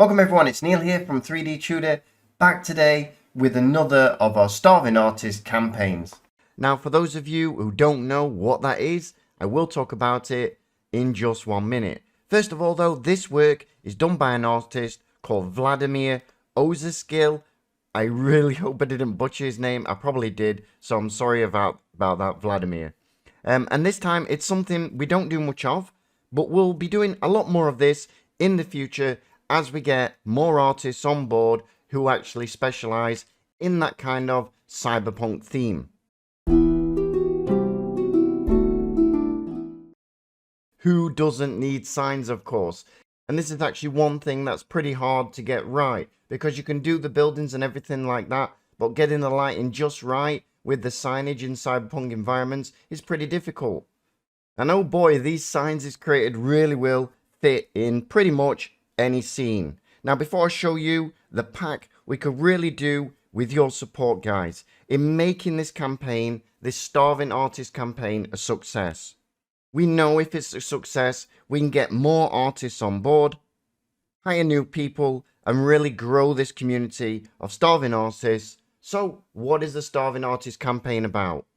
Welcome everyone, it's Neil here from 3D Tudor, back today with another of our Starving Artist campaigns. Now for those of you who don't know what that is, I will talk about it in just 1 minute. First of all though, this work is done by an artist called Vladimir Ozaskill. I really hope I didn't butcher his name, I probably did, so I'm sorry about that, Vladimir. And this time it's something we don't do much of, but we'll be doing a lot more of this in the future as we get more artists on board who actually specialize in that kind of cyberpunk theme. Who doesn't need signs, of course? And this is actually one thing that's pretty hard to get right, because you can do the buildings and everything like that, but getting the lighting just right with the signage in cyberpunk environments is pretty difficult. And oh boy, these signs is created really will fit in pretty much any scene. Now before I show you the pack we could really do with your support, guys, in making this campaign, this Starving Artist campaign, a success. We know if it's a success, we can get more artists on board, hire new people, and really grow this community of Starving Artists. So what is the Starving Artist campaign about?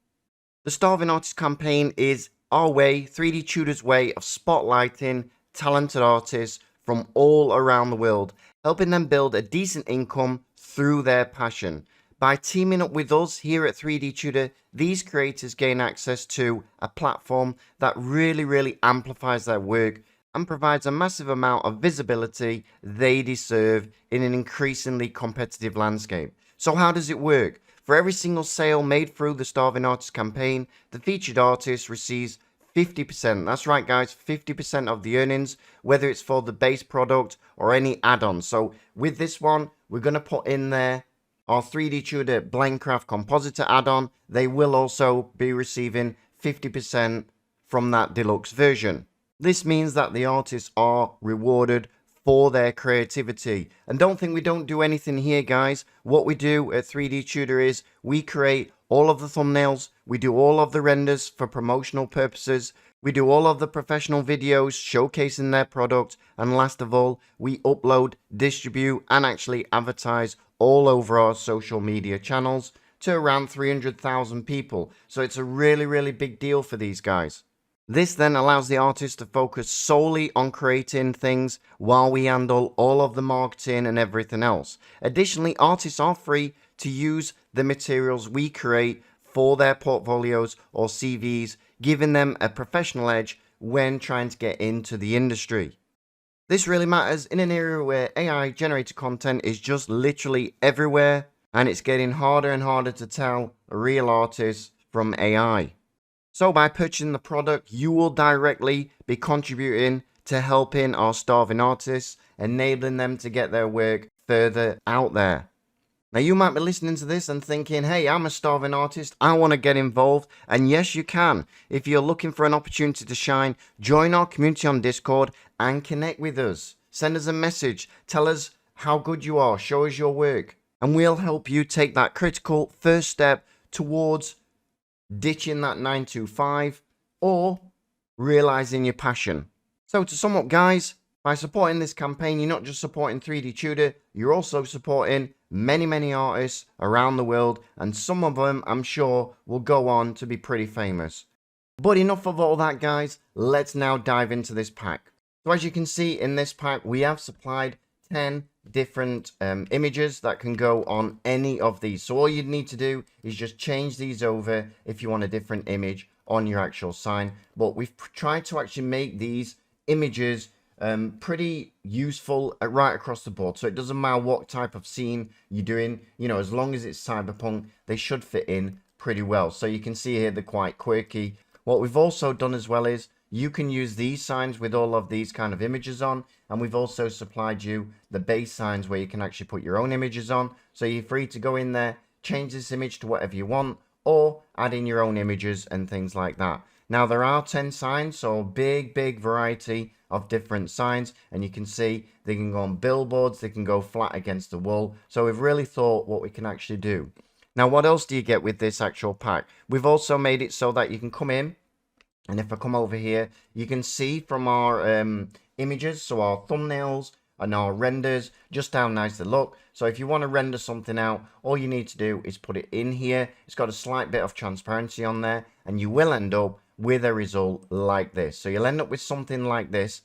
The Starving Artist campaign is our way, 3D Tudor's way of spotlighting talented artists from all around the world, helping them build a decent income through their passion. By teaming up with us here at 3D Tudor, these creators gain access to a platform that really amplifies their work and provides a massive amount of visibility they deserve in an increasingly competitive landscape. So how does it work? For every single sale made through the Starving Artist campaign, the featured artist receives 50%, that's right guys, 50% of the earnings, whether it's for the base product or any add-ons. So with this one, we're going to put in there our 3D Tudor Blendcraft Compositor add-on. They will also be receiving 50% from that deluxe version. This means that the artists are rewarded for their creativity. And don't think we don't do anything here, guys. What we do at 3D Tudor is we create all of the thumbnails, we do all of the renders for promotional purposes, we do all of the professional videos showcasing their product, and last of all, we upload, distribute, and actually advertise all over our social media channels to around 300,000 people. So it's a really big deal for these guys. This then allows the artist to focus solely on creating things while we handle all of the marketing and everything else. Additionally, artists are free to use the materials we create for their portfolios or CVs, giving them a professional edge when trying to get into the industry. This really matters in an era where AI generated content is just literally everywhere, and it's getting harder and harder to tell real artists from AI. So by purchasing the product, you will directly be contributing to helping our starving artists, enabling them to get their work further out there. Now you might be listening to this and thinking, hey, I'm a starving artist, I want to get involved. And yes, you can. If you're looking for an opportunity to shine, join our community on Discord and connect with us. Send us a message, tell us how good you are, show us your work, and we'll help you take that critical first step towards ditching that 9 to 5 or realizing your passion. So to sum up, guys, by supporting this campaign, you're not just supporting 3D Tudor, you're also supporting many artists around the world, and some of them, I'm sure, will go on to be pretty famous. But enough of all that, guys. Let's now dive into this pack. So as you can see in this pack, we have supplied 10 different images that can go on any of these. So all you'd need to do is just change these over if you want a different image on your actual sign. But we've tried to actually make these images pretty useful right across the board. So it doesn't matter what type of scene you're doing, you know, as long as it's cyberpunk, they should fit in pretty well. So you can see here they're quite quirky. What we've also done as well is you can use these signs with all of these kind of images on, and we've also supplied you the base signs where you can actually put your own images on. So you're free to go in there, change this image to whatever you want, or add in your own images and things like that. Now there are 10 signs, so big variety of different signs, and you can see they can go on billboards, they can go flat against the wall. So we've really thought what we can actually do. Now what else do you get with this actual pack? We've also made it so that you can come in, and if I come over here, you can see from our images, so our thumbnails, and our renders, just how nice they look. So if you want to render something out, all you need to do is put it in here. It's got a slight bit of transparency on there, and you will end up with a result like this. So you'll end up with something like this,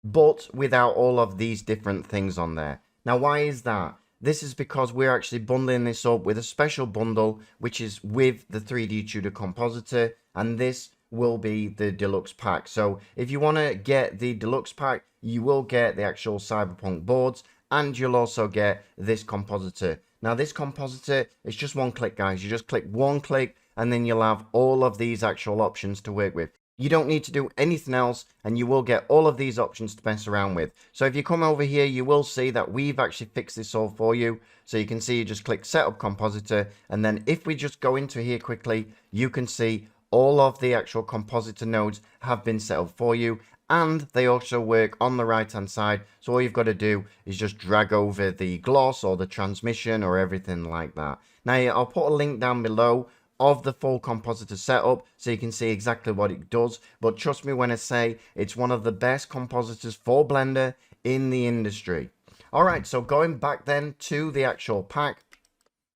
but without all of these different things on there. Now, why is that? This is because we're actually bundling this up with a special bundle, which is with the 3D Tudor Compositor, and this will be the deluxe pack. So if you want to get the deluxe pack, you will get the actual Cyberpunk boards, and you'll also get this Compositor. Now, this Compositor is just one click, guys. You just click one click, and then you'll have all of these actual options to work with. You don't need to do anything else, and you will get all of these options to mess around with. So if you come over here, you will see that we've actually fixed this all for you. So you can see, you just click Setup Compositor, and then if we just go into here quickly, you can see all of the actual compositor nodes have been set up for you, and they also work on the right hand side. So all you've got to do is just drag over the gloss or the transmission or everything like that. Now, I'll put a link down below of the full compositor setup so you can see exactly what it does, but trust me when I say it's one of the best compositors for Blender in the industry. Alright, so going back then to the actual pack,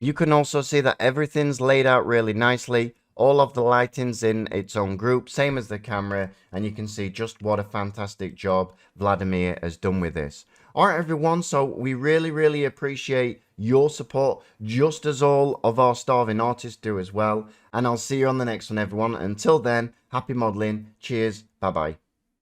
you can also see that everything's laid out really nicely. All of the lighting's in its own group, same as the camera, and you can see just what a fantastic job Vladimir has done with this. Alright everyone, so we really appreciate your support, just as all of our starving artists do as well. And I'll see you on the next one, everyone. Until then, happy modeling. Cheers. Bye-bye.